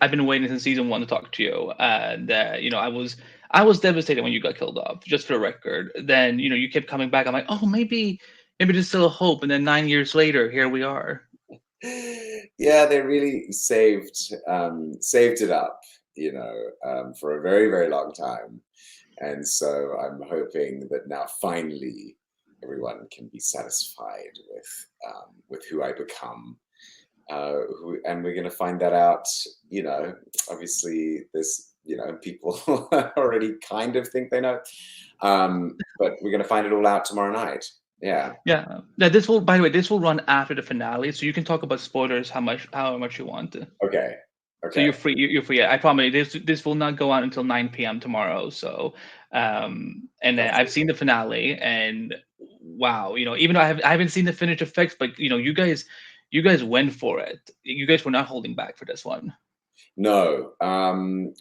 I've been waiting since season 1 to talk to you, and I was devastated when you got killed off. Just for the record, then you kept coming back. I'm like, oh, maybe there's still a hope. And then 9 years later, here we are. Yeah, they really saved it up, for a very, very long time. And so I'm hoping that now finally everyone can be satisfied with who I become. And we're going to find that out. Obviously, there's people already kind of think they know, but we're going to find it all out tomorrow night. Yeah. Yeah. Now this will, by the way, this will run after the finale, so you can talk about spoilers how much you want. Okay. So you're free. You're free. I promise this will not go out until 9 p.m. tomorrow. So, and then I've seen the finale, and wow, even though I haven't seen the finished effects, but you guys went for it. You guys were not holding back for this one. No,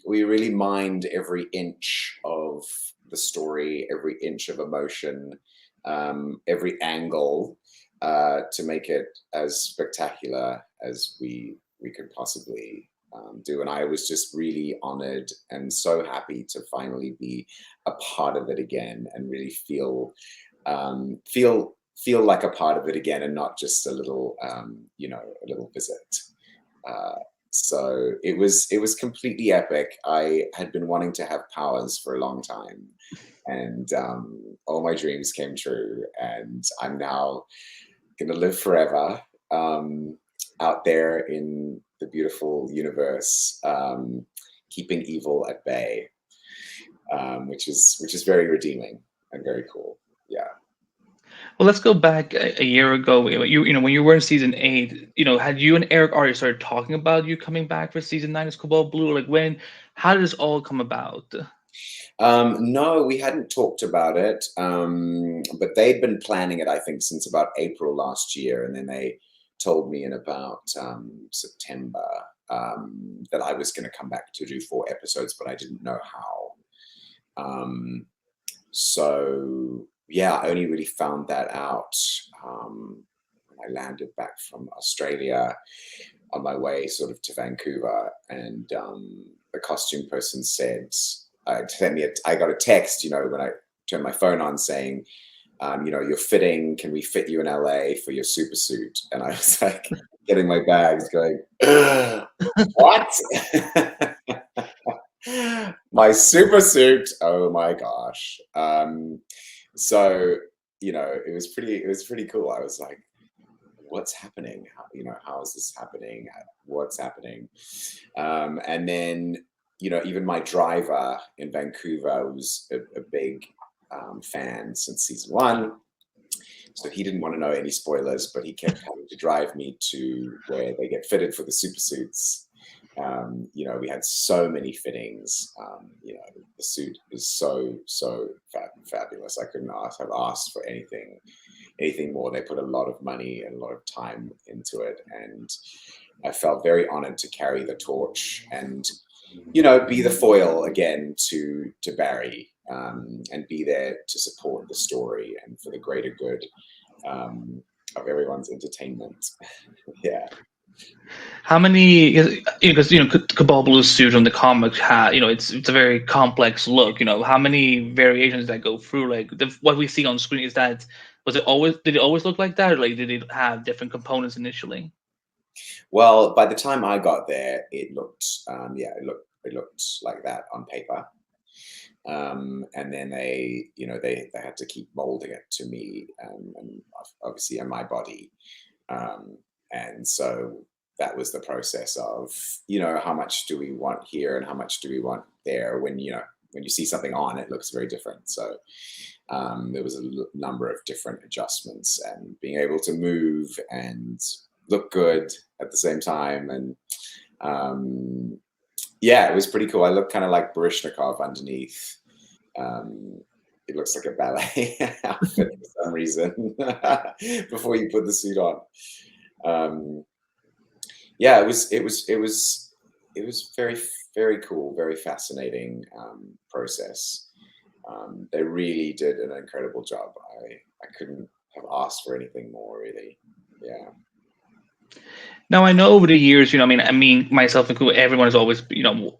we really mined every inch of the story, every inch of emotion, every angle, to make it as spectacular as we could possibly do. And I was just really honored and so happy to finally be a part of it again and really feel like a part of it again, and not just a little visit. So it was completely epic. I had been wanting to have powers for a long time, and all my dreams came true. And I'm now gonna live forever, out there in the beautiful universe, keeping evil at bay, which is very redeeming and very cool. Yeah. Well, let's go back a year ago. When you were in season 8, had you and Eric already started talking about you coming back for season 9 as Cobalt Blue? Like how did this all come about? No, we hadn't talked about it, but they'd been planning it, I think, since about April last year, and then they told me in about September, that I was going to come back to do 4 episodes, but I didn't know how. So yeah, I only really found that out when I landed back from Australia on my way sort of to Vancouver, and the costume person said, I got a text, when I turned my phone on, saying, you're fitting, can we fit you in LA for your super suit? And I was like, getting my bags going, what? My super suit, oh my gosh. So it was pretty cool. I was like, what's happening? How is this happening? What's happening? And then even my driver in Vancouver was a big fan since season 1, so he didn't want to know any spoilers, but he kept having to drive me to where they get fitted for the super suits. We had so many fittings. The suit is so fabulous. I couldn't have asked for anything more. They put a lot of money and a lot of time into it, and I felt very honored to carry the torch and be the foil again to Barry, and be there to support the story and for the greater good of everyone's entertainment. Yeah. How many? Because Cabal Blue's suit on the comics it's a very complex look. How many variations that go through? Like what we see on screen, did it always look like that, or like did it have different components initially? Well, by the time I got there, it looked like that on paper. And then they had to keep molding it to me, and obviously on my body. And so that was the process of, how much do we want here and how much do we want there? When you see something on, it looks very different. So there was a number of different adjustments, and being able to move and look good at the same time. And yeah, it was pretty cool. I look kind of like Barishnikov underneath. It looks like a ballet outfit for some reason before you put the suit on. Yeah, it was very, very cool, very fascinating process. They really did an incredible job. I couldn't have asked for anything more, really. Yeah. Now I know over the years, I mean, myself included, everyone is always,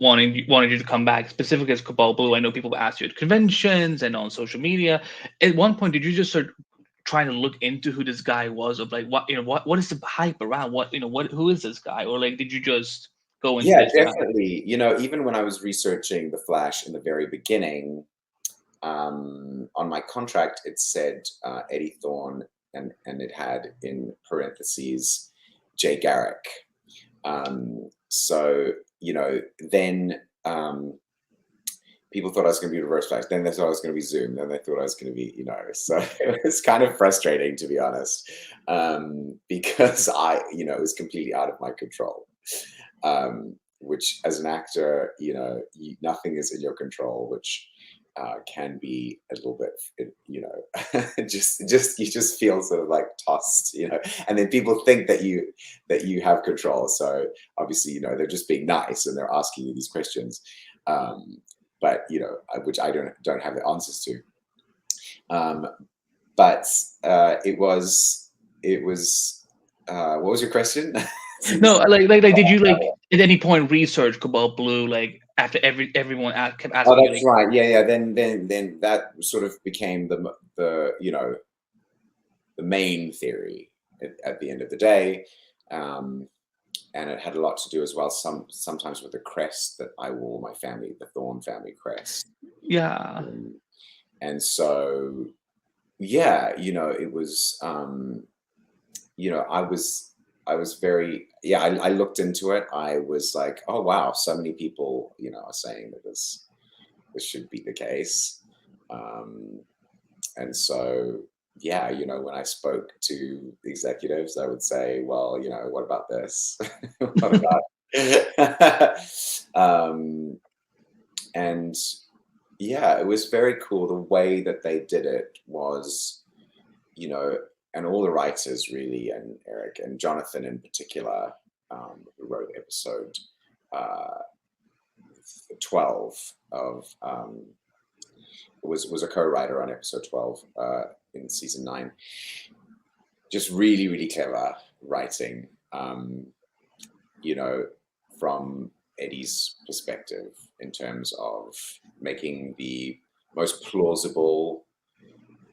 wanting you to come back. Specifically as Cabal Blue, I know people ask you at conventions and on social media. At one point, did you just start trying to look into who this guy was, of like what is the hype around, who is this guy, or like did you just go into Yeah, this without? definitely. Even when I was researching The Flash in the very beginning, on my contract it said Eddie Thawne, and it had in parentheses Jay Garrick. So then people thought I was going to be Reverse Flash. Then they thought I was going to be Zoom. Then they thought I was going to be, So it was kind of frustrating, to be honest, because it was completely out of my control. Which, as an actor, nothing is in your control, which can be a little bit, just you just feel sort of like tossed, and then people think that you have control. So obviously, they're just being nice and they're asking you these questions. But which I don't have the answers to. But it was what was your question? No, like did you like at any point research Cabal Blue, like after everyone kept Oh, asking you that's like? right. Yeah. Then that sort of became the main theory at the end of the day. And it had a lot to do as well, sometimes with the crest that I wore, my family, the Thorne family crest. Yeah. And so, yeah, it was, I was very, yeah, I looked into it. I was like, oh, wow, so many people, are saying that this should be the case. And so, yeah, when I spoke to executives, I would say, well, what about this? What about? And yeah, it was very cool. The way that they did it was, and all the writers really, and Eric and Jonathan in particular, who wrote episode uh, 12 of was a co-writer on episode 12 in season 9. Just really, really clever writing, from Eddie's perspective, in terms of making the most plausible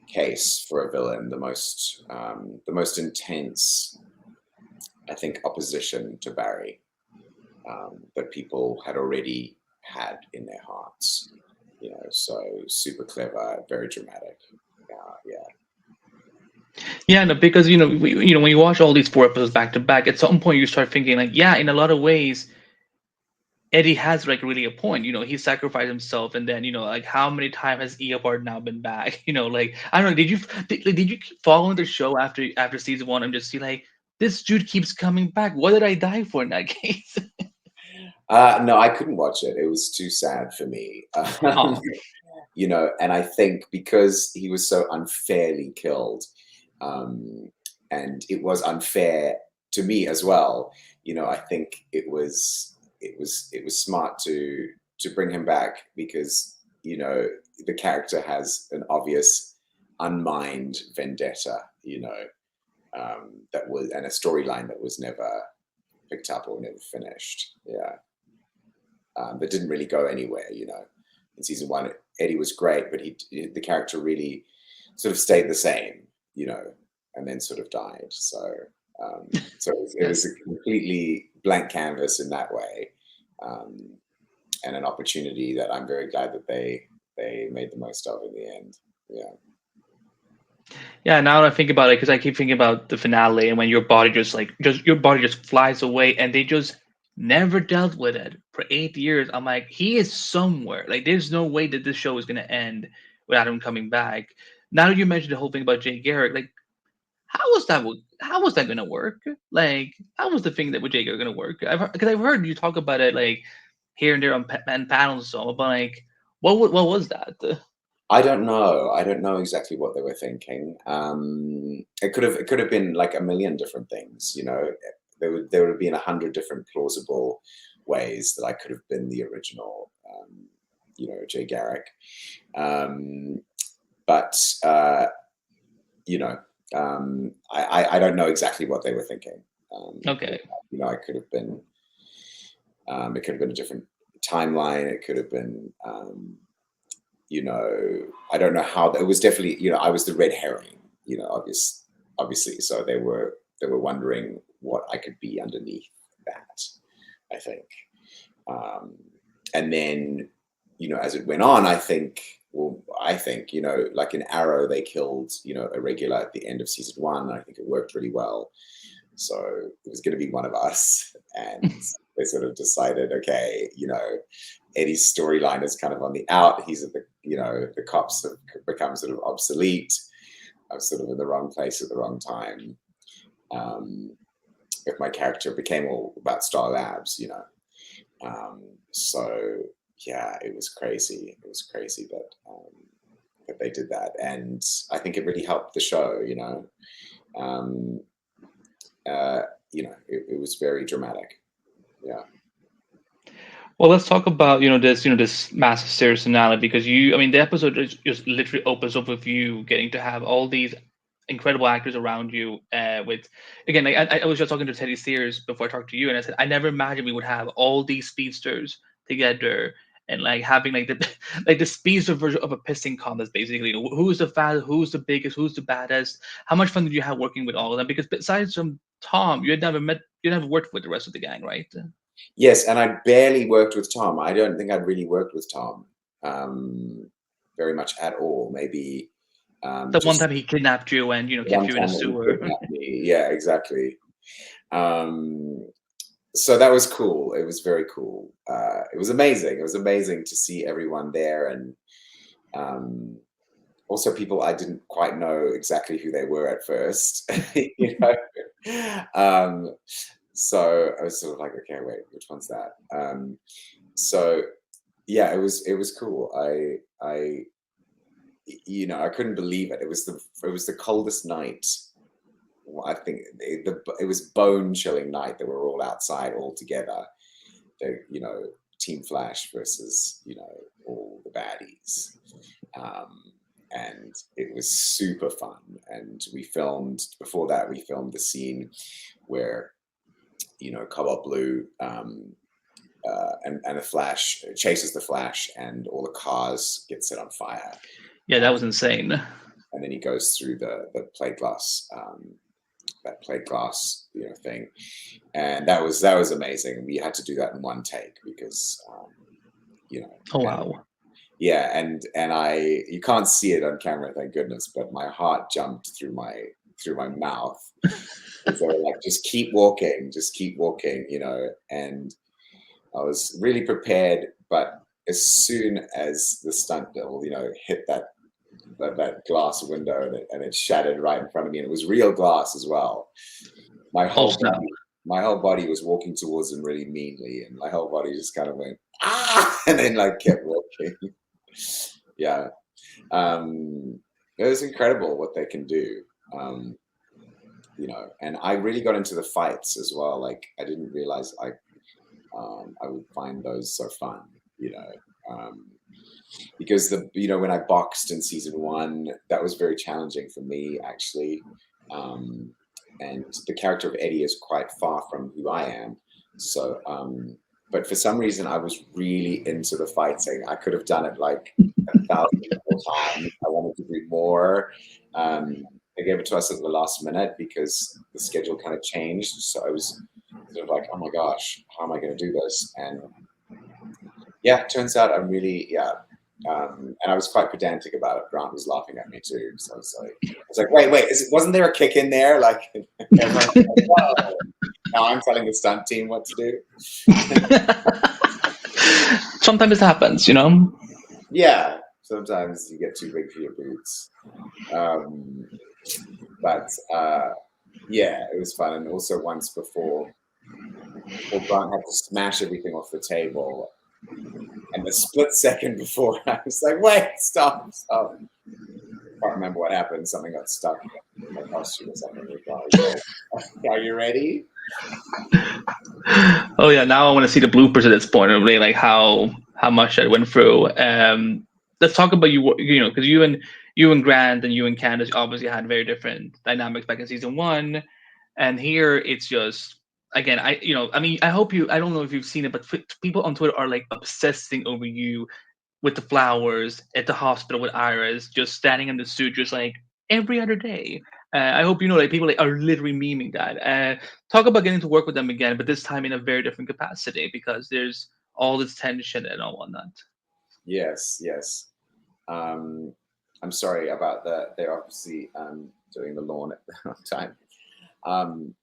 case for a villain, the most intense, I think, opposition to Barry, that people had already had in their hearts. So super clever, very dramatic. Yeah. Yeah, no, because when you watch all these 4 episodes back to back, at some point you start thinking like, yeah, in a lot of ways, Eddie has like really a point. He sacrificed himself, and then like how many times has Eobard now been back? Like I don't know. Did you keep following the show after season 1 and just see like this dude keeps coming back? What did I die for in that case? No, I couldn't watch it. It was too sad for me. Oh, And I think because he was so unfairly killed, and it was unfair to me as well. I think it was smart to bring him back, because the character has an obvious unmined vendetta, that was, and a storyline that was never picked up or never finished. Yeah. But didn't really go anywhere. In season 1, Eddie was great, but the character really sort of stayed the same, and then sort of died. So it was yes. a completely blank canvas in that way, um, and an opportunity that I'm very glad that they made the most of in the end. Yeah. Yeah, now that I think about it, because I keep thinking about the finale, and when your body just your body just flies away, and they just never dealt with it for 8 years. I'm like, he is somewhere. Like, there's no way that this show is gonna end without him coming back. Now that you mentioned the whole thing about Jay Garrick, like, how was that gonna work? Like, how was the thing that with Jay Garrick gonna work? Because I've heard you talk about it like here and there on panels and so on, but like, what was that? I don't know. I don't know exactly what they were thinking. It could have been like a million different things. There would have been 100 different plausible ways that I could have been the original, Jay Garrick. But you know, I don't know exactly what they were thinking. Okay. You know, I could have been. It could have been a different timeline. It could have been. You know, I don't know how. It was definitely. You know, I was the red herring. You know, obviously. So they were wondering what I could be underneath that. I think. And then, you know, as it went on, I think, you know, like in Arrow, they killed, you know, a regular at the end of season 1. I think it worked really well. So it was going to be one of us. And they sort of decided, okay, you know, Eddie's storyline is kind of on the out. He's at the, you know, the cops have become sort of obsolete. I'm sort of in the wrong place at the wrong time. If my character became all about Star Labs, you know. So yeah, it was crazy. It was crazy that they did that, and I think it really helped the show. You know, it was very dramatic. Yeah. Well, let's talk about this massive series finale, because I mean, the episode just literally opens up with you getting to have all these incredible actors around you. With again, like I was just talking to Teddy Sears before I talked to you, and I said I never imagined we would have all these speedsters together, and like having like the like the speedster version of a pissing contest, basically. Who's the fastest, who's the biggest, who's the baddest? How much fun did you have working with all of them? Because besides from Tom, you never worked with the rest of the gang, right? Yes, and I barely worked with Tom. I don't think I'd really worked with Tom very much at all. Maybe The one just time he kidnapped you and kept one you in a time that he sewer. kidnapped me. Yeah, exactly. Um, so that was cool. It was very cool. It was amazing. It was amazing to see everyone there, and um, also people I didn't quite know exactly who they were at first. You know, so I was sort of like, okay, wait, which one's that? So yeah, it was cool. I you know, I couldn't believe it. It was the coldest night. I think it was bone chilling night that we were all outside all together. You know, Team Flash versus, you know, all the baddies. And it was super fun. And before that, we filmed the scene where, you know, Cobalt Blue and the Flash chases the Flash, and all the cars get set on fire. Yeah, that was insane. And then he goes through the plate glass, that plate glass, you know, thing, and that was amazing. We had to do that in one take because, you know. Oh wow. Yeah, and you can't see it on camera, thank goodness, but my heart jumped through my mouth. So like, just keep walking, you know. And I was really prepared, but as soon as the stunt double, you know, hit that glass window, and it shattered right in front of me, and it was real glass as well. My Oh whole snap. body was walking towards him really meanly, and my whole body just kind of went ah, and then like kept walking. Yeah, it was incredible what they can do. You know, and I really got into the fights as well. Like, I didn't realize I would find those so fun. You know. Because when I boxed in season 1, that was very challenging for me, actually. And the character of Eddie is quite far from who I am. So, but for some reason, I was really into the fighting. I could have done it like 1,000 more times. I wanted to do more. They gave it to us at the last minute because the schedule kind of changed. So I was sort of like, oh my gosh, how am I going to do this? And yeah, it turns out I'm really, and I was quite pedantic about it. Grant was laughing at me too. So I was like, wait, wasn't there a kick in there? Like, everyone's like, whoa. Now I'm telling the stunt team what to do. Sometimes it happens, you know. Yeah, sometimes you get too big for your boots. But yeah, it was fun. And also once before Grant had to smash everything off the table, and the split second before, I was like, wait, stop. I can't remember what happened. Something got stuck in my costume or something. Are you ready? Oh yeah, now I want to see the bloopers at this point, and really like how much I went through. Let's talk about because you and Grant and you and Candace obviously had very different dynamics back in season 1. And here it's just, again, I mean, I hope you, I don't know if you've seen it, but people on Twitter are like obsessing over you with the flowers at the hospital with Iris, just standing in the suit, just like every other day. I hope you know, like people like, are literally memeing that. Talk about getting to work with them again, but this time in a very different capacity because there's all this tension and all whatnot. Yes, yes. I'm sorry about that. They're obviously doing the lawn at the wrong time. Um,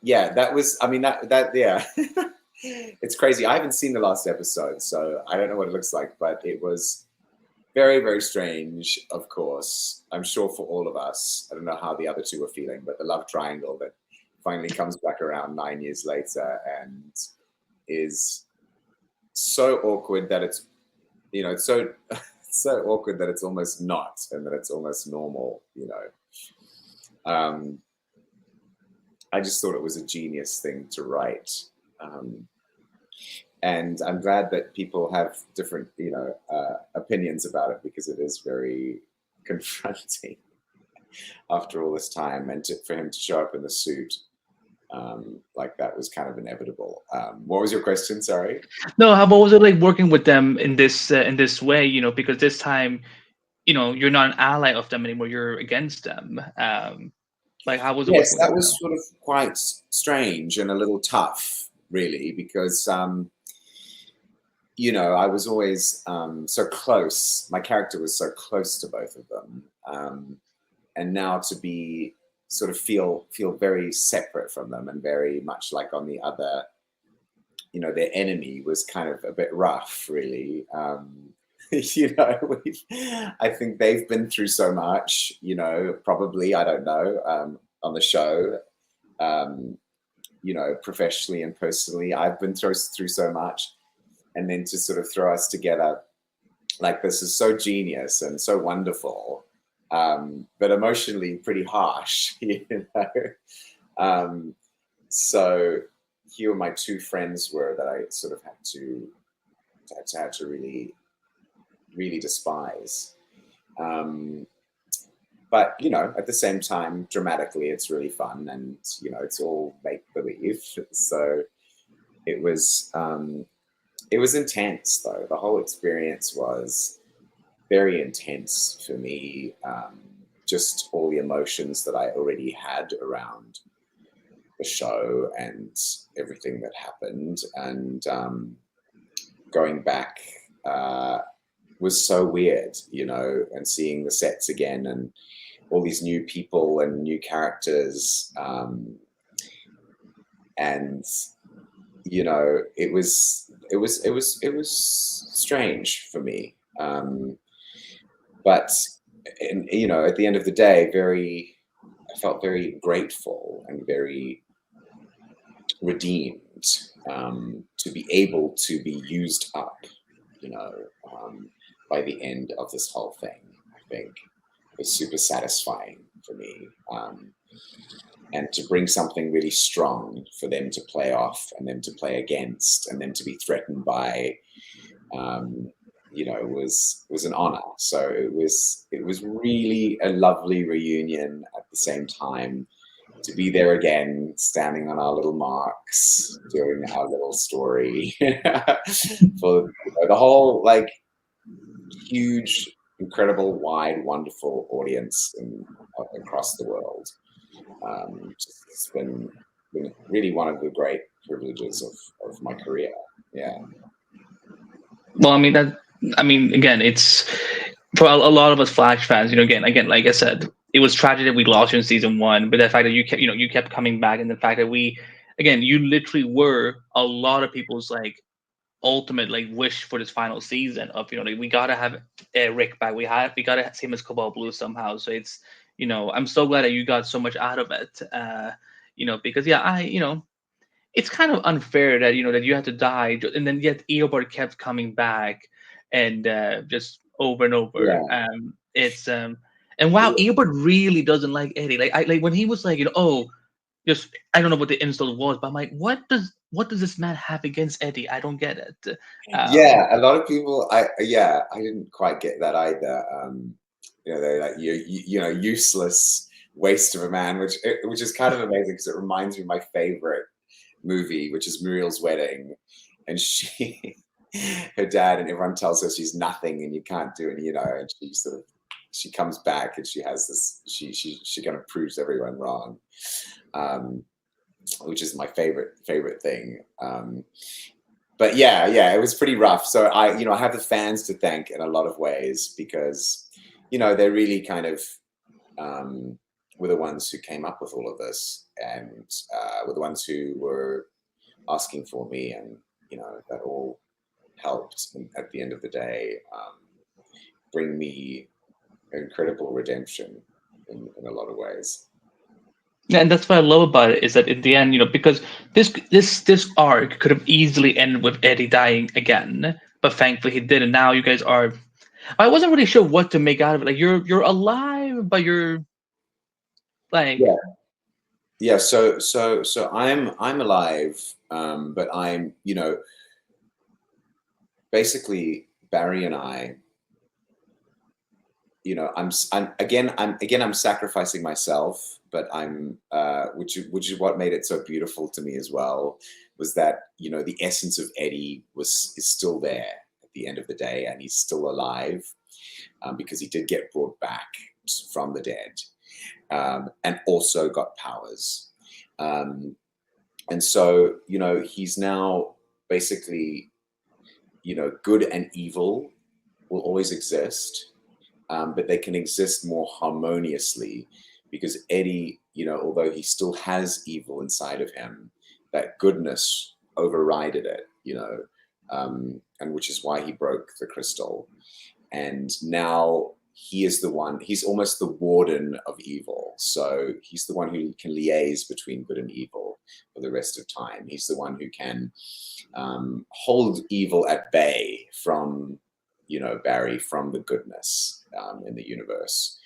yeah, that was. I mean, that yeah. It's crazy. I haven't seen the last episode, so I don't know what it looks like, but it was very, very strange, of course. I'm sure for all of us. I don't know how the other two were feeling, but the love triangle that finally comes back around 9 years later and is so awkward that it's, it's so so awkward that it's almost not, and that it's almost normal. I just thought it was a genius thing to write. Um, and I'm glad that people have different, opinions about it, because it is very confronting after all this time, and for him to show up in the suit like that was kind of inevitable. What was your question? Sorry. No, how, what was it like working with them in this way? You know, because this time, you're not an ally of them anymore. You're against them. Like, how was it Yes, working with that them was now? sort of quite strange and a little tough, really, because I was always so close. My character was so close to both of them, and now to be sort of feel very separate from them, and very much like on the other, their enemy, was kind of a bit rough, really. I think they've been through so much, probably, I don't know, on the show, professionally and personally. I've been through so much, and then to sort of throw us together like this is so genius and so wonderful, but emotionally pretty harsh. So here my two friends were that I sort of had to really, really despise. But at the same time, dramatically, it's really fun, and it's all make believe. So it was intense, though. The whole experience was very intense for me. Just all the emotions that I already had around the show and everything that happened, and going back was so weird, and seeing the sets again, and all these new people and new characters, and it was strange for me, but at the end of the day, I felt very grateful and very redeemed, to be able to be used up, by the end of this whole thing. I think it was super satisfying for me, and to bring something really strong for them to play off, and them to play against, and them to be threatened by, was an honor. So it was really a lovely reunion. At the same time, to be there again, standing on our little marks, doing our little story for the whole, like, huge, incredible, wide, wonderful audience across the world. It's been really one of the great privileges of my career. Yeah. Well, I mean that. I mean, again, it's for a lot of us Flash fans. Again, like I said, it was tragic that we lost you in season one, but the fact that you kept coming back, and the fact that again, you literally were a lot of people's like ultimate like wish for this final season of like we gotta have Rick back. We gotta see him as Cobalt Blue somehow. So it's I'm so glad that you got so much out of it. Because yeah, it's kind of unfair that that you had to die, and then yet Eobard kept coming back, and just over and over. Yeah. It's And wow, Eobard really doesn't like Eddie. Like like when he was like, oh, just I don't know what the insult was, but I'm like, what does this man have against Eddie? I don't get it. Yeah, a lot of people. I didn't quite get that either. They're like, useless waste of a man, which is kind of amazing because it reminds me of my favorite movie, which is Muriel's Wedding, and her dad and everyone tells her she's nothing and you can't do it, and she comes back and she has this, she kind of proves everyone wrong, which is my favorite thing. But yeah, it was pretty rough. So I have the fans to thank in a lot of ways because, they really kind of were the ones who came up with all of this and were the ones who were asking for me, and that all helped at the end of the day bring me incredible redemption in a lot of ways. Yeah, and that's what I love about it is that in the end, because this arc could have easily ended with Eddie dying again, but thankfully he didn't. Now you guys are. I wasn't really sure what to make out of it. Like you're alive, but you're like yeah. So I'm alive, but I'm basically Barry and I. I'm sacrificing myself, but which is what made it so beautiful to me as well, was that the essence of Eddie is still there at the end of the day, and he's still alive because he did get brought back from the dead, and also got powers, and so he's now basically good and evil will always exist. But they can exist more harmoniously because Eddie, although he still has evil inside of him, that goodness overrided it, and which is why he broke the crystal. And now he is he's almost the warden of evil. So he's the one who can liaise between good and evil for the rest of time. He's the one who can hold evil at bay from Barry, from the goodness in the universe.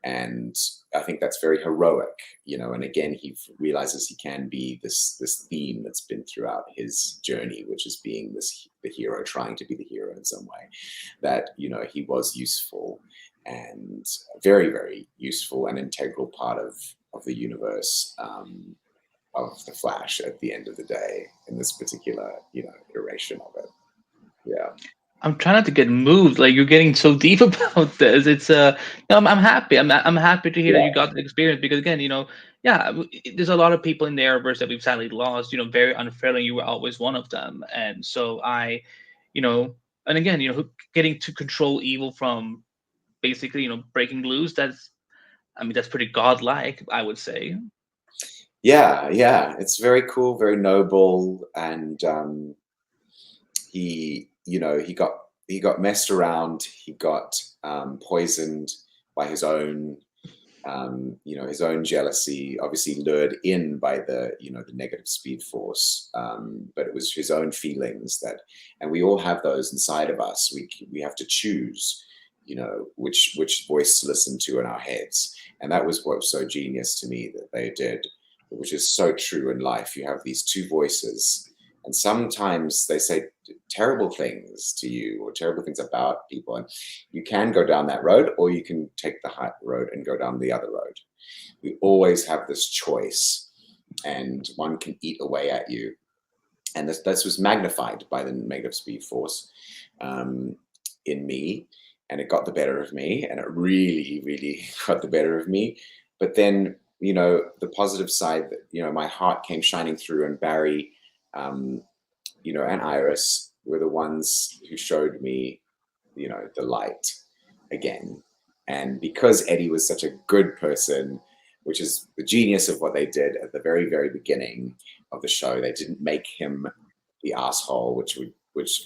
And I think that's very heroic, and again, he realizes he can be this theme that's been throughout his journey, which is being the hero, trying to be the hero in some way, that, he was useful and very, very useful and integral part of the universe of the Flash at the end of the day in this particular, iteration of it. Yeah. I'm trying not to get moved. Like you're getting so deep about this. It's no, I'm happy. I'm happy to hear that you got the experience because again, there's a lot of people in the Arrowverse that we've sadly lost. Very unfairly. You were always one of them, and so and again, getting to control evil from basically, breaking loose. That's pretty godlike, I would say. Yeah, it's very cool, very noble, and he got messed around. He got poisoned by his own his own jealousy, obviously lured in by the negative speed force, but it was his own feelings and we all have those inside of us. We have to choose which voice to listen to in our heads, and that was what was so genius to me that they did, which is so true in life. You have these two voices, and sometimes they say terrible things to you or terrible things about people, and you can go down that road, or you can take the high road and go down the other road. We always have this choice, and one can eat away at you. And this was magnified by the negative speed force in me, and it got the better of me, and it really, really got the better of me. But then, the positive side, that my heart came shining through, and Barry, and Iris were the ones who showed me, the light again. And because Eddie was such a good person, which is the genius of what they did at the very, very beginning of the show, they didn't make him the asshole, which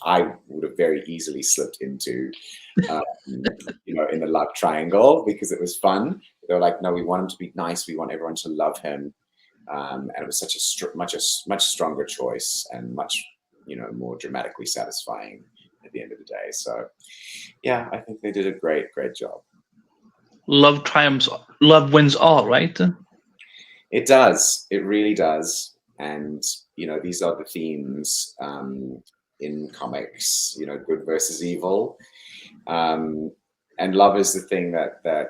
I would have very easily slipped into, in the love triangle, because it was fun. They were like, no, we want him to be nice. We want everyone to love him. And it was such a much stronger choice, and much, more dramatically satisfying at the end of the day. So, yeah, I think they did a great job. Love triumphs. Love wins all, right? It does. It really does. And these are the themes in comics. Good versus evil, and love is the thing that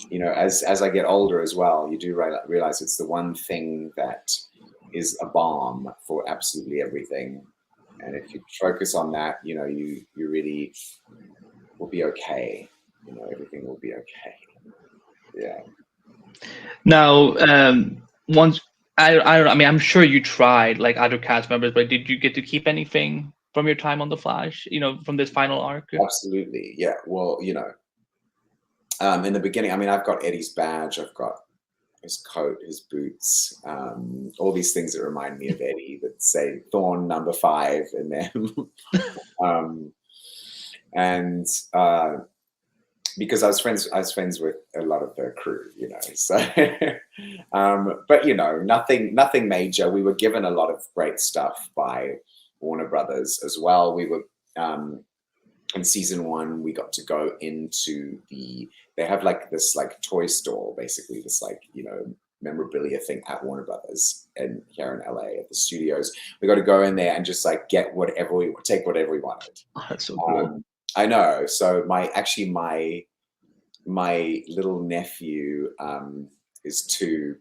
you know, as I get older as well, you do realize it's the one thing that is a balm for absolutely everything. And if you focus on that, you know, you really will be okay. You know, everything will be okay. Yeah. Now, once I don't know, I mean, I'm sure you tried like other cast members, but did you get to keep anything from your time on The Flash? You know, from this final arc? Absolutely. Yeah. Well, you know, in the beginning, I mean, I've got Eddie's badge, I've got his coat, his boots, all these things that remind me of Eddie that say Thawne #5 in them. And because I was friends with a lot of the crew, you know. So, but you know, nothing major. We were given a lot of great stuff by Warner Brothers as well. We were in season 1, we got to go into they have like this like toy store, basically this like, you know, memorabilia thing at Warner Brothers and here in LA at the studios. We got to go in there and just like take whatever we wanted. Oh, that's so cool. I know. So my little nephew is 2,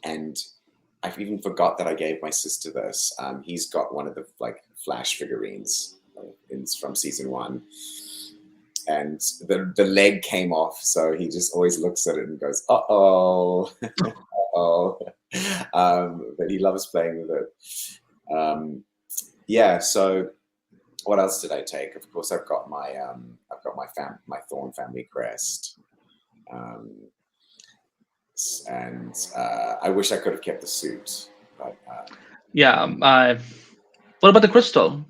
and I even forgot that I gave my sister this. He's got one of the like Flash figurines from season 1, and the leg came off, so he just always looks at it and goes, "Uh-oh, uh-oh." But he loves playing with it. Yeah. So what else did I take? Of course, I've got my Thawne family crest, and I wish I could have kept the suit, but Yeah. What about the crystal?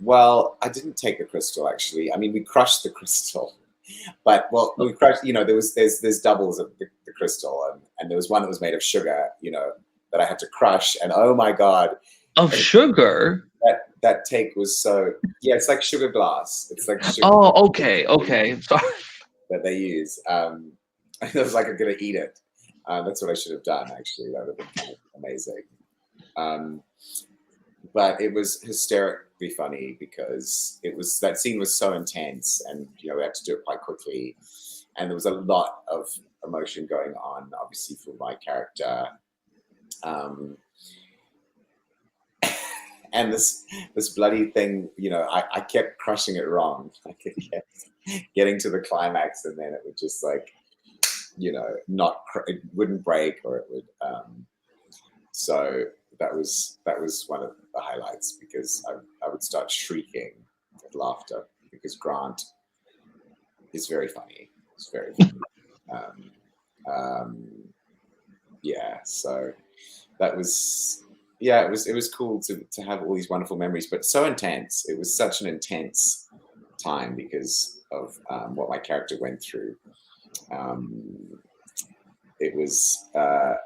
well, I didn't take the crystal actually. I mean, we crushed the crystal, but well, we crushed. You know, there's doubles of the crystal, and there was one that was made of sugar. You know, that I had to crush, and oh my god, Of sugar? that take was so, yeah, it's like sugar glass. It's like sugar Oh, okay, sorry. that they use. I was like, I'm gonna eat it. That's what I should have done actually. That would have been kind of amazing. But it was hysterically funny because that scene was so intense, and you know, we had to do it quite quickly, and there was a lot of emotion going on, obviously, for my character. And this bloody thing, you know, I kept crushing it wrong. I kept getting to the climax, and then it would just like, you know, it wouldn't break, or it would. So that was one of the highlights, because I would start shrieking with laughter because Grant is very funny. It's very funny. Yeah. So that was. Yeah, it was cool to have all these wonderful memories, but so intense. It was such an intense time because of what my character went through. It was a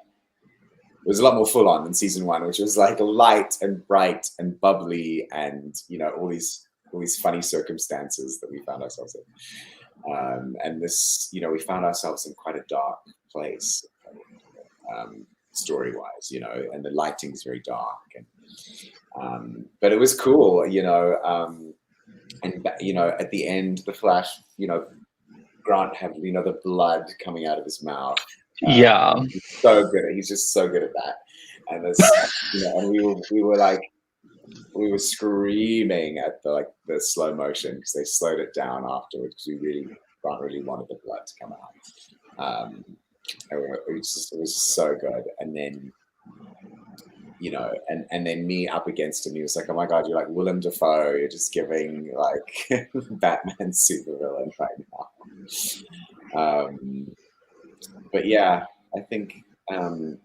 lot more full on than season 1, which was like light and bright and bubbly, and you know, all these funny circumstances that we found ourselves in. And this, you know, we found ourselves in quite a dark place. Story-wise, you know, and the lighting is very dark, and but it was cool, you know. And you know, at the end, the Flash, you know, Grant had, you know, the blood coming out of his mouth. Yeah. He's so good he's just so good at that. And this, you know, and we were screaming at the slow motion, because they slowed it down afterwards, because Grant really wanted the blood to come out. It was so good. And then, you know, and then me up against him, he was like, oh my god, you're like Willem Dafoe, you're just giving like Batman supervillain right now. But yeah, I think I'm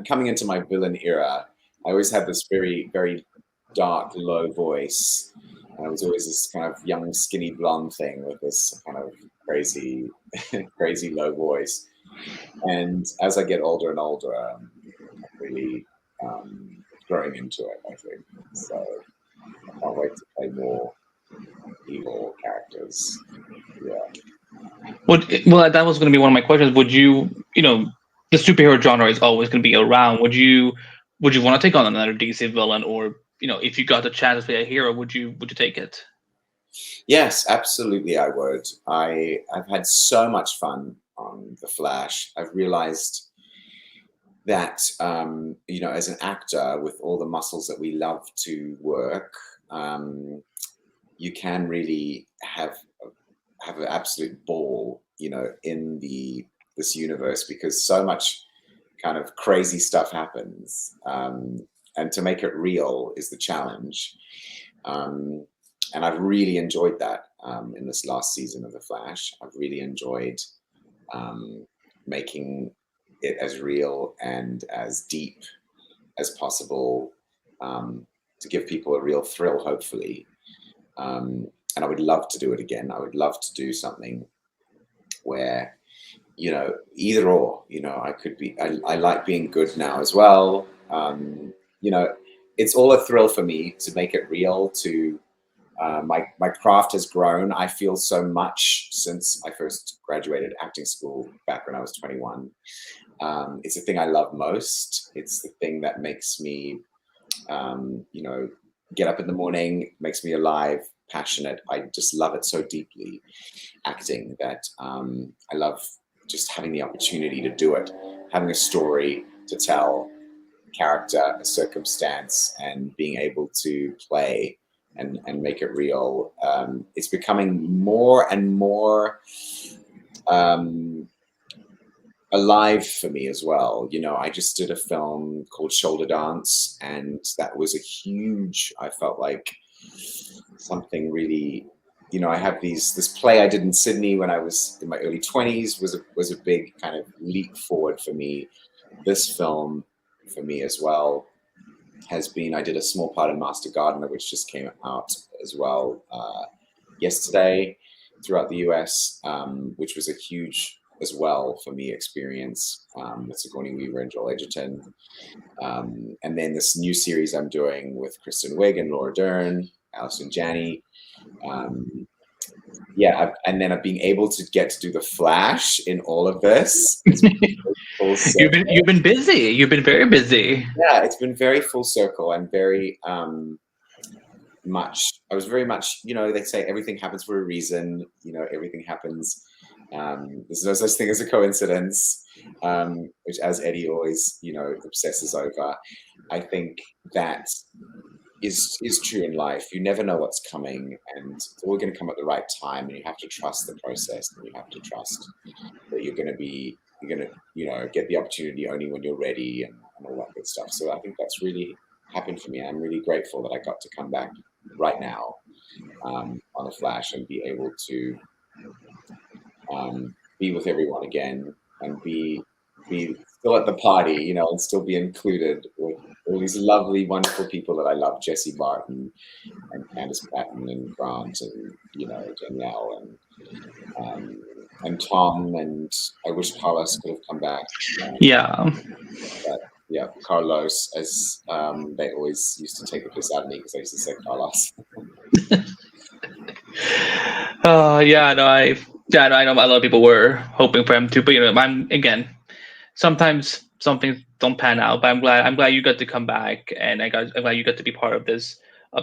coming into my villain era. I always had this very, very dark, low voice. I was always this kind of young, skinny blonde thing with this kind of crazy, crazy low voice. And as I get older and older, I'm really growing into it, I think. So I can't wait to play more evil characters. Yeah. Well, that was going to be one of my questions. Would you, you know, the superhero genre is always going to be around. Would you want to take on another DC villain, or you know, if you got the chance to play a hero, would you take it? Yes, absolutely. I would. I've had so much fun on The Flash. I've realized that as an actor with all the muscles that we love to work, you can really have an absolute ball, in this universe, because so much kind of crazy stuff happens, and to make it real is the challenge. Um, and I've really enjoyed that, in this last season of The Flash. I've really enjoyed, making it as real and as deep as possible, to give people a real thrill, hopefully. And I would love to do it again. I would love to do something where, either or, I could be, I like being good now as well. You know, it's all a thrill for me to make it real, to, my craft has grown. I feel so much since I first graduated acting school back when I was 21. It's the thing I love most. It's the thing that makes me, get up in the morning, makes me alive, passionate. I just love it so deeply, acting, that, I love just having the opportunity to do it, having a story to tell, character, a circumstance, and being able to play and make it real. It's becoming more and more, um, alive for me as well. I just did a film called Shoulder Dance, and that was a huge, I felt like something really, I have this play I did in Sydney when I was in my early 20s, was a big kind of leap forward for me. This film for me as well has been, I did a small part in Master Gardener, which just came out as well, yesterday, throughout the US, which was a huge as well for me experience, with Sigourney Weaver and Joel Edgerton. And then this new series I'm doing with Kristen Wiig and Laura Dern, Alison Janney. And then I've been able to get to do the Flash in all of this. It's been full circle. You've been busy. You've been very busy. Yeah, it's been very full circle and very, I was very much, they say everything happens for a reason. Everything happens. There's no such thing as a coincidence, which, as Eddie always, obsesses over. I think that is true in life. You never know what's coming, and it's all going to come at the right time. And you have to trust the process, and you have to trust that you're going to get the opportunity only when you're ready, and all that good stuff. So I think that's really happened for me. I'm really grateful that I got to come back right now, on The Flash, and be able to, be with everyone again, and be still at the party, and still be included with all these lovely, wonderful people that I love: Jesse Barton and Candice Patton and Grant and Danielle and Tom, and I wish Carlos could have come back. Yeah. But yeah, Carlos, as, they always used to take the piss out of me because I used to say Carlos. I know a lot of people were hoping for him to, but I'm again. Sometimes some things don't pan out, but I'm glad you got to come back, and I'm glad you got to be part of this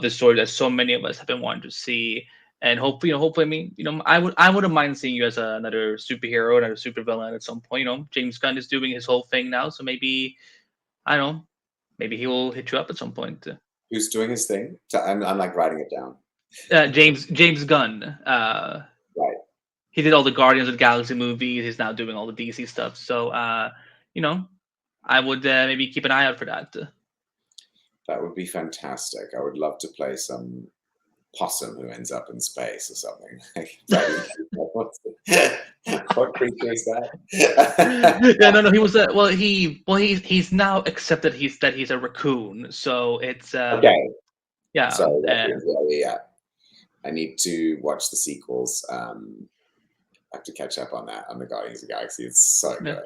story that so many of us have been wanting to see. And hopefully, I mean, I wouldn't mind seeing you as another superhero, another supervillain at some point. James Gunn is doing his whole thing now, so maybe I don't know, maybe he will hit you up at some point. Who's doing his thing? So I'm like writing it down. James Gunn. Right. He did all the Guardians of the Galaxy movies. He's now doing all the DC stuff. So, I would maybe keep an eye out for that. That would be fantastic. I would love to play some possum who ends up in space or something. What creature is that? Yeah, no. He was he's now accepted he's a raccoon. So it's Okay. yeah. So yeah. I need to watch the sequels. I have to catch up on that, on the Guardians of the Galaxy. It's so good.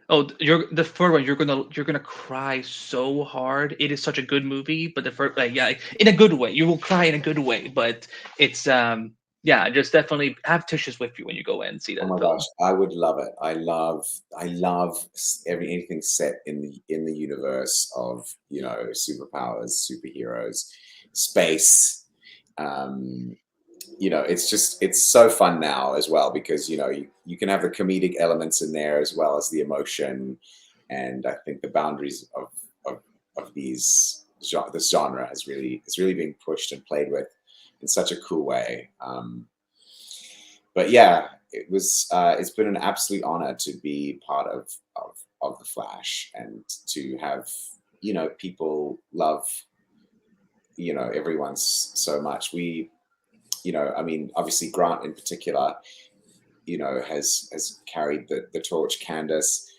Oh, the third one. You're gonna cry so hard. It is such a good movie, but the first, in a good way. You will cry in a good way, but it's just definitely have tissues with you when you go in and see that. Oh my gosh, I would love it. I love anything set in the universe of superpowers, superheroes, space, you know, it's so fun now as well, because, you know, you can have the comedic elements in there as well as the emotion. And I think the boundaries of this genre is really being pushed and played with in such a cool way. But yeah, it's been an absolute honor to be part of the Flash, and to have, you know, people love, you know, everyone's so much. You know, I mean, obviously Grant in particular, you know, has carried the torch. Candace,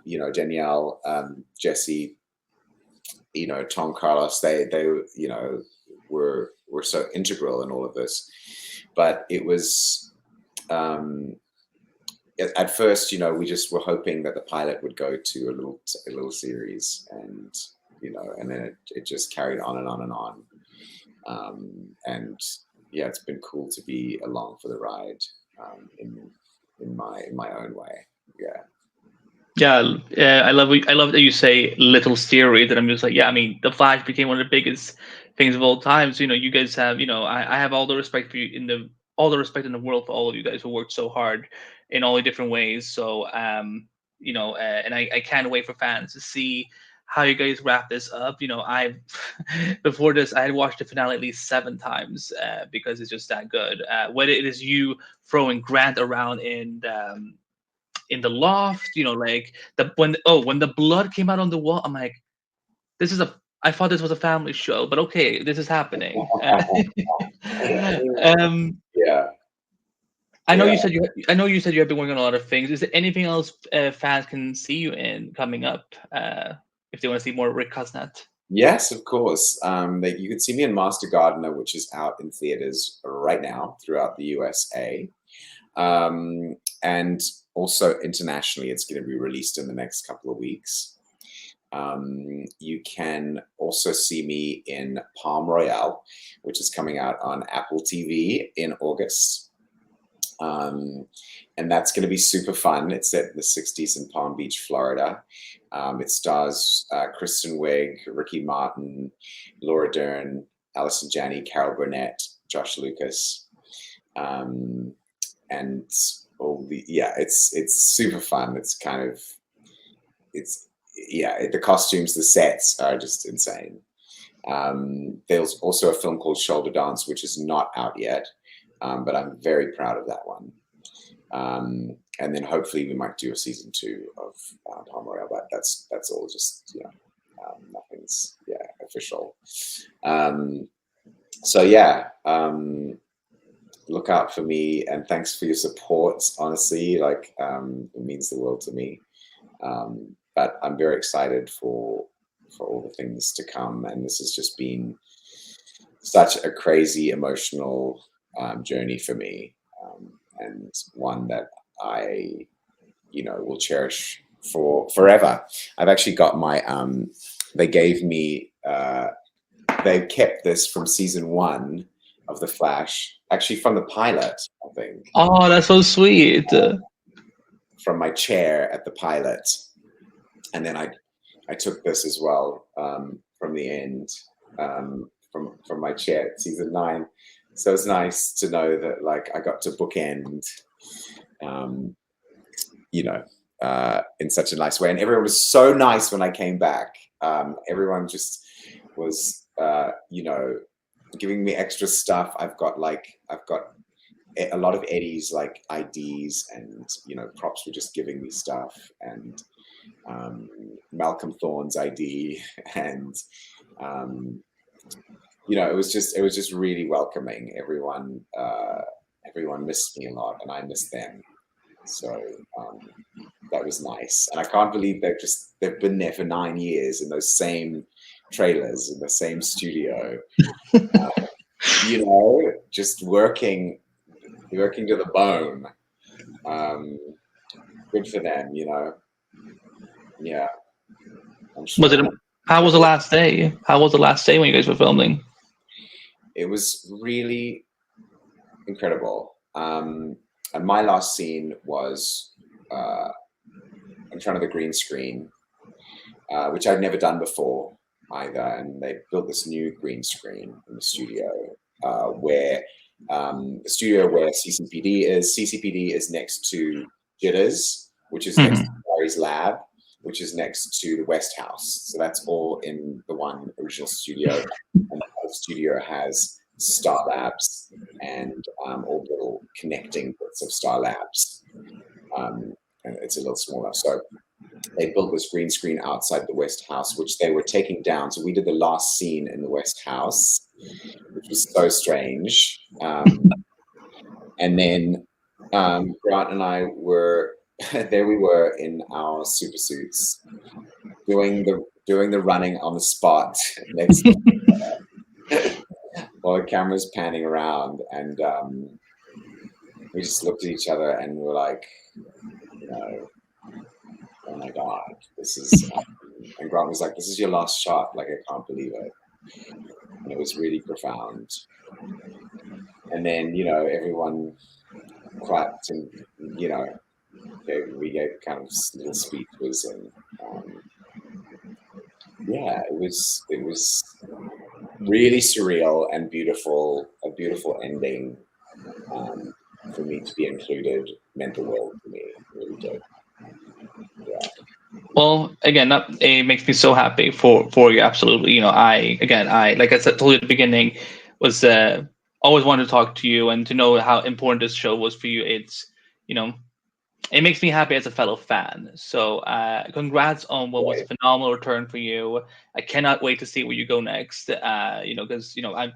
you know, Danielle, Jesse, you know, Tom, Carlos, they you know, were so integral in all of this. But it was, at first, you know, we just were hoping that the pilot would go to a little series, and, you know, and then it just carried on and on and on. And yeah, it's been cool to be along for the ride, in my own way. Yeah. Yeah, I love that you say little series. That I'm just like, yeah. I mean, The Flash became one of the biggest things of all time. So, you know, you guys have, you know, I have all the respect for you all the respect in the world for all of you guys who worked so hard in all the different ways. So, you know, and I can't wait for fans to see how you guys wrap this up. You know, I before this I had watched the finale at least 7 times, because it's just that good. Whether it is you throwing Grant around in the loft, you know, like when the blood came out on the wall, I'm like, this is a I thought this was a family show, but okay, this is happening. Um, Yeah. I know Yeah. you said you have been working on a lot of things. Is there anything else fans can see you in coming up? If they want to see more Rick Cosnett. Yes, of course. That you can see me in Master Gardener, which is out in theaters right now throughout the USA. And also internationally, it's going to be released in the next couple of weeks. You can also see me in Palm Royale, which is coming out on Apple TV in August. And that's going to be super fun. It's set in the 60s in Palm Beach, Florida. It stars Kristen Wiig, Ricky Martin, Laura Dern, Alison Janney, Carol Burnett, Josh Lucas. And all it's super fun. It's kind of, the costumes, the sets are just insane. There's also a film called Shoulder Dance, which is not out yet, but I'm very proud of that one. And then hopefully we might do a season 2 of Palm Royale, but that's all just, you know, nothing's official. So yeah, look out for me, and thanks for your support. Honestly, like, it means the world to me. But I'm very excited for all the things to come, and this has just been such a crazy emotional journey for me, and one that I, you know, will cherish for forever. I've actually got my they gave me they kept this from season 1 of The Flash, actually from the pilot, I think. Oh, that's so sweet. From my chair at the pilot, and then I took this as well, from the end, from my chair at season 9. So it's nice to know that, like, I got to bookend, you know, in such a nice way, and everyone was so nice when I came back. Everyone just was, you know, giving me extra stuff. I've got a lot of Eddie's, like, IDs, and, you know, props were just giving me stuff, and Malcolm Thorne's ID, and you know, it was just really welcoming. Everyone missed me a lot, and I missed them. So that was nice, and I can't believe they've been there for 9 years in those same trailers, in the same studio, you know, just working to the bone. Good for them, you know. Yeah, I'm Was it? sure. How was the last day? How was the last day when you guys were filming? It was really incredible. And my last scene was in front of the green screen, which I'd never done before either. And they built this new green screen in the studio, where the studio where CCPD is. CCPD is next to Jitters, which is next to Barry's lab, which is next to the West House. So that's all in the one original studio. And the studio has Star Labs and all the little connecting bits of Star Labs. And it's a little smaller. So they built this green screen outside the West House, which they were taking down. So we did the last scene in the West House, which was so strange. And then Grant and I were there. We were in our super suits, doing the running on the spot next while the camera's panning around, and we just looked at each other and we were like, you know, oh my god, this is. And Grant was like, "This is your last shot. Like, I can't believe it." And it was really profound. And then, you know, everyone clapped, and you know, we gave kind of little speeches, and yeah, it was really surreal and beautiful, a beautiful ending for me to be included. Meant the world to me, it really did. Yeah. Well, again, that it makes me so happy for you. Absolutely. You know, I like I said, told you at the beginning, was always wanted to talk to you and to know how important this show was for you. It's, you know, it makes me happy as a fellow fan. So, congrats on what was a Right. phenomenal return for you. I cannot wait to see where you go next. You know, because you know I've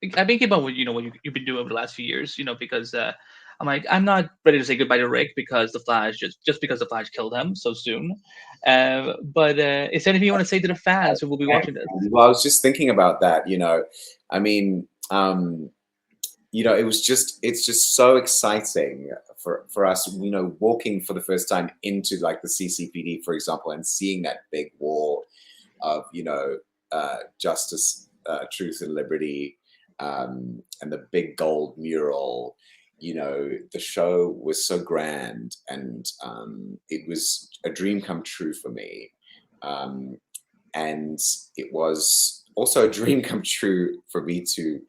been keeping up with, you know, what you've been doing over the last few years. You know, because I'm like, I'm not ready to say goodbye to Rick because the Flash, just because the Flash killed him so soon. But is there anything you want to say to the fans who will be watching this? Well, I was just thinking about that. You know, I mean, you know, it's just so exciting for us, you know, walking for the first time into like the CCPD, for example, and seeing that big wall of, you know, justice, truth, and liberty, and the big gold mural. You know, the show was so grand, and it was a dream come true for me. And it was also a dream come true for me to,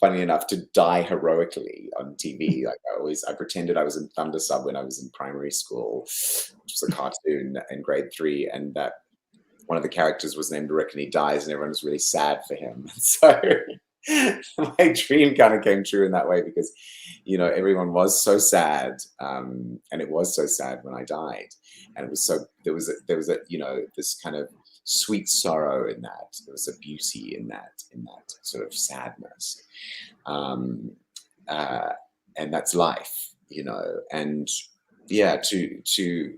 funny enough, to die heroically on TV. Like I pretended I was in Thundersub when I was in primary school, which was a cartoon in grade 3, and that one of the characters was named Rick, and he dies, and everyone was really sad for him. So my dream kind of came true in that way, because, you know, everyone was so sad, and it was so sad when I died, and it was so there was a you know, this kind of sweet sorrow in that. There was a beauty in that sort of sadness, and that's life, you know. And yeah,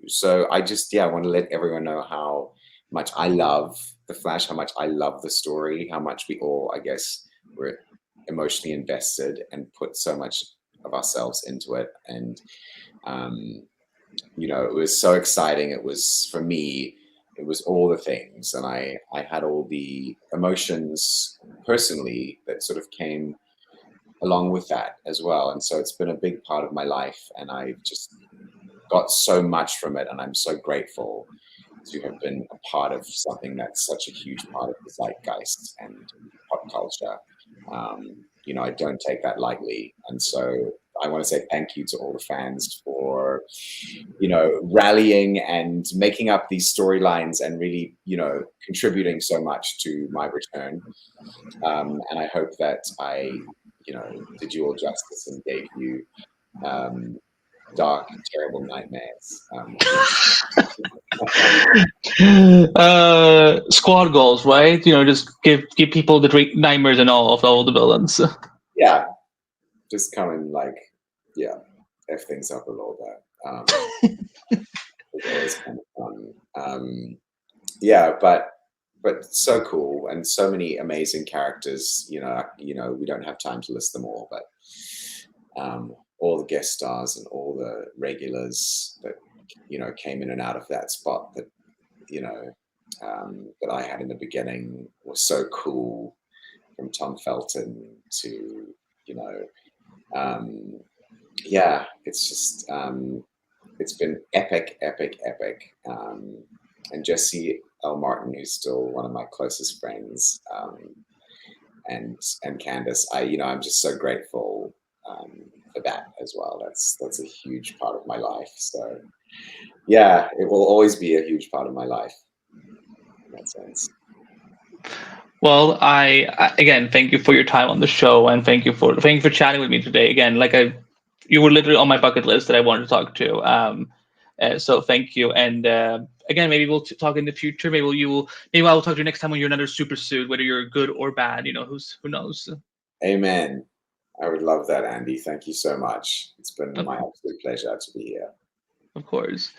so I just, yeah, I want to let everyone know how much I love the Flash, how much I love the story, how much we all, I guess, were emotionally invested and put so much of ourselves into it. And you know, it was so exciting. It was, for me, it was all the things, and I had all the emotions personally that sort of came along with that as well. And so it's been a big part of my life, and I've just got so much from it, and I'm so grateful to have been a part of something that's such a huge part of the zeitgeist and pop culture. You know, I don't take that lightly, and so I want to say thank you to all the fans for, you know, rallying and making up these storylines and really, you know, contributing so much to my return. And I hope that I, you know, did you all justice and gave you dark, terrible nightmares. Squad goals, right? You know, just give people the nightmares and all of all the villains. Yeah, just come and like, yeah, F things up a little bit. It's always kind of fun. Yeah, but so cool, and so many amazing characters. You know, we don't have time to list them all, but all the guest stars and all the regulars that, you know, came in and out of that spot that, you know, that I had in the beginning was so cool. From Tom Felton to, you know, yeah, it's just it's been epic, epic, epic. And Jesse L. Martin, who's still one of my closest friends, and Candace. I'm just so grateful for that as well. That's a huge part of my life. So yeah, it will always be a huge part of my life in that sense. Well, again thank you for your time on the show, and thank you for chatting with me today. Again, you were literally on my bucket list that I wanted to talk to. So thank you, and again, maybe we'll talk in the future. Maybe I will talk to you next time when you're another super suit, whether you're good or bad. Who knows? Amen. I would love that, Andy. Thank you so much. It's been Of, my absolute pleasure to be here. of course.